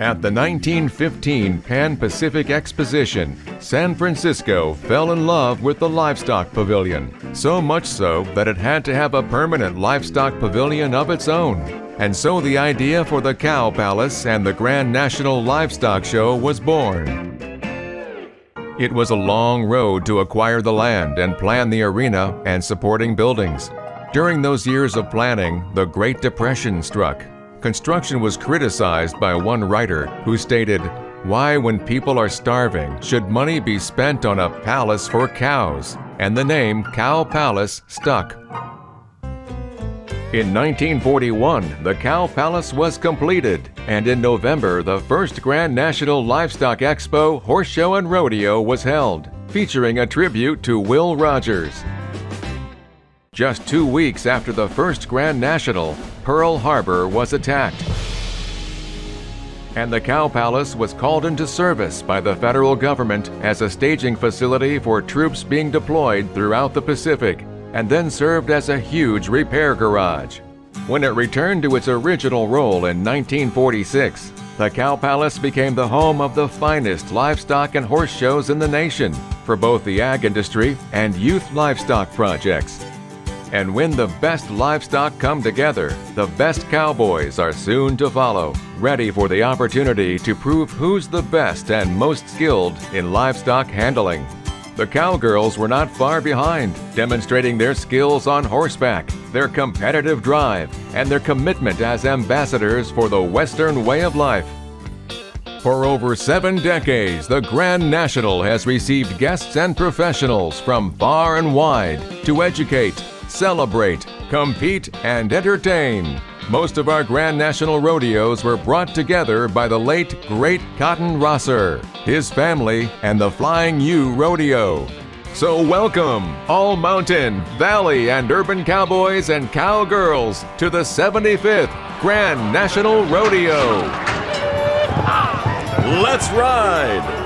At the 1915 Pan-Pacific Exposition, San Francisco fell in love with the livestock pavilion, so much so that it had to have a permanent livestock pavilion of its own. And so the idea for the Cow Palace and the Grand National Livestock Show was born. It was a long road to acquire the land and plan the arena and supporting buildings. During those years of planning, the Great Depression struck. Construction was criticized by one writer who stated, "Why, when people are starving, should money be spent on a palace for cows?" And the name Cow Palace stuck. In 1941, the Cow Palace was completed, and in November, the first Grand National Livestock Expo, Horse Show and Rodeo was held, featuring a tribute to Will Rogers. Just 2 weeks after the first Grand National, Pearl Harbor was attacked, and the Cow Palace was called into service by the federal government as a staging facility for troops being deployed throughout the Pacific, and then served as a huge repair garage. When it returned to its original role in 1946, the Cow Palace became the home of the finest livestock and horse shows in the nation for both the ag industry and youth livestock projects. And when the best livestock come together, the best cowboys are soon to follow, ready for the opportunity to prove who's the best and most skilled in livestock handling. The cowgirls were not far behind, demonstrating their skills on horseback, their competitive drive, and their commitment as ambassadors for the Western way of life. For over 7 decades, the Grand National has received guests and professionals from far and wide to educate, celebrate, compete, and entertain. Most of our Grand National rodeos were brought together by the late, great Cotton Rosser, his family, and the Flying U Rodeo. So welcome, all mountain, valley, and urban cowboys and cowgirls to the 75th Grand National Rodeo. Let's ride!